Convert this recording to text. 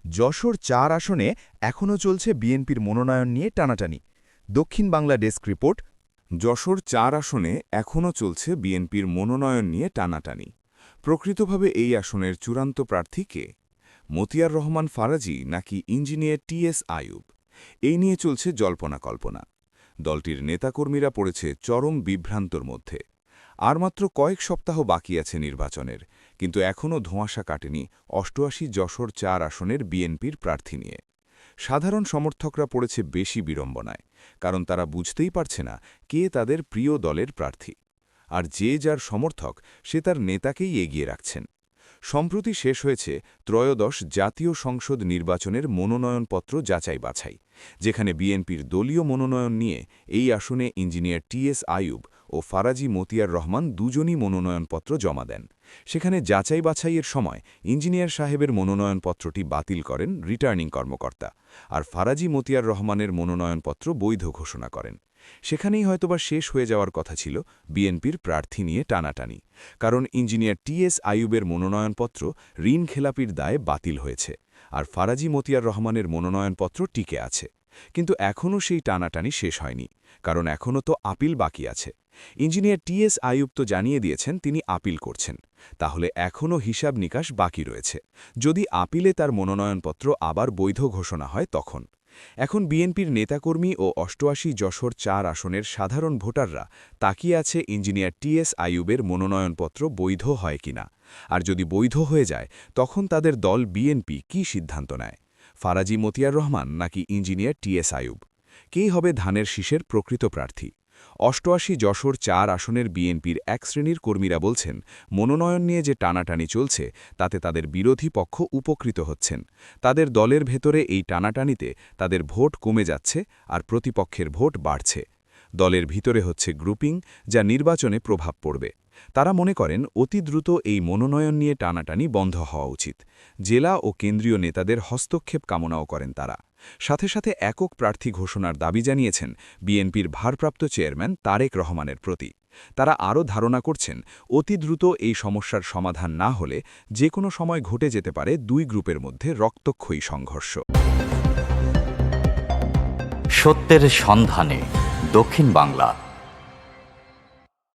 যশোর ৪ আসনে এখনও চলছে বিএনপির মনোনয়ন নিয়ে টানাটানি। দক্ষিণ বাংলা ডেস্ক রিপোর্ট। যশোর ৪ আসনে এখনও চলছে বিএনপির মনোনয়ন নিয়ে টানাটানি। প্রকৃতভাবে এই আসনের চূড়ান্ত প্রার্থী কে? মতিয়ার রহমান ফারাজি নাকি ইঞ্জিনিয়ার টিএস আইয়ুব? এই নিয়ে চলছে জল্পনা-কল্পনা। দলটির নেতাকর্মীরা পড়েছে চরম বিভ্রান্তর মধ্যে। আর মাত্র কয়েক সপ্তাহ বাকি আছে নির্বাচনের, কিন্তু এখনও ধোঁয়াশা কাটেনি ৮৮ যশোর ৪ আসনের বিএনপির প্রার্থী নিয়ে। সাধারণ সমর্থকরা পড়েছে বেশি বিড়ম্বনায়, কারণ তারা বুঝতেই পারছে না কে তাদের প্রিয় দলের প্রার্থী। আর যে যার সমর্থক, সে তার নেতাকেই এগিয়ে রাখছেন। সম্প্রতি শেষ হয়েছে ত্রয়োদশ জাতীয় সংসদ নির্বাচনের মনোনয়নপত্র যাচাই-বাছাই, যেখানে বিএনপির দলীয় মনোনয়ন নিয়ে এই আসনে ইঞ্জিনিয়ার টিএস আইয়ুব ও ফারাজি মতিয়ার রহমান দুজনই মনোনয়নপত্র জমা দেন। সেখানে যাচাই-বাছাইয়ের সময় ইঞ্জিনিয়ার সাহেবের মনোনয়নপত্রটি বাতিল করেন রিটার্নিং কর্মকর্তা, আর ফারাজি মতিয়ার রহমানের মনোনয়নপত্র বৈধ ঘোষণা করেন। সেখানেই হয়তোবা শেষ হয়ে যাওয়ার কথা ছিল বিএনপির প্রার্থী নিয়ে টানাটানি, কারণ ইঞ্জিনিয়ার টিএস আইয়ুবের মনোনয়নপত্র ঋণ খেলাপির দায়ে বাতিল হয়েছে, আর ফারাজি মতিয়ার রহমানের মনোনয়নপত্র টিকে আছে। কিন্তু এখনও সেই টানাটানি শেষ হয়নি, কারণ এখনও তো আপিল বাকি আছে। ইঞ্জিনিয়ার টিএস আইয়ুব তো জানিয়ে দিয়েছেন তিনি আপিল করছেন, তাহলে এখনও হিসাব নিকাশ বাকি রয়েছে। যদি আপিলে তার মনোনয়নপত্র আবার বৈধ ঘোষণা হয় তখন। এখন বিএনপির নেতাকর্মী ও ৮৮ যশোর ৪ আসনের সাধারণ ভোটাররা তাকিয়ে আছে ইঞ্জিনিয়ার টিএস আইয়ুবের মনোনয়নপত্র বৈধ হয় কিনা। আর যদি বৈধ হয়ে যায়, তখন তাদের দল বিএনপি কী সিদ্ধান্ত নেয়? ফারাজি মতিয়ার রহমান নাকি ইঞ্জিনিয়ার টিএস আইয়ুব? কেই হবে ধানের শীষের প্রকৃত প্রার্থী? ৮৮ যশোর ৪ আসনের বিএনপির এক শ্রেণীর কর্মীরা বলছেন, মনোনয়ন নিয়ে যে টানাটানি চলছে তাতে তাদের বিরোধী পক্ষ উপকৃত হচ্ছেন। তাদের দলের ভেতরে এই টানাটানিতে তাদের ভোট কমে যাচ্ছে আর প্রতিপক্ষের ভোট বাড়ছে। দলের ভিতরে হচ্ছে গ্রুপিং, যা নির্বাচনে প্রভাব পড়বে। তারা মনে করেন অতি দ্রুত এই মনোনয়ন নিয়ে টানাটানি বন্ধ হওয়া উচিত। জেলা ও কেন্দ্রীয় নেতাদের হস্তক্ষেপ কামনাও করেন তারা। সাথে সাথে একক প্রার্থী ঘোষণার দাবি জানিয়েছেন বিএনপির ভারপ্রাপ্ত চেয়ারম্যান তারেক রহমানের প্রতি। তারা আরও ধারণা করছেন, অতি দ্রুত এই সমস্যার সমাধান না হলে যে কোনো সময় ঘটে যেতে পারে দুই গ্রুপের মধ্যে রক্তক্ষয়ী সংঘর্ষ। সত্যের সন্ধানে দক্ষিণ বাংলা।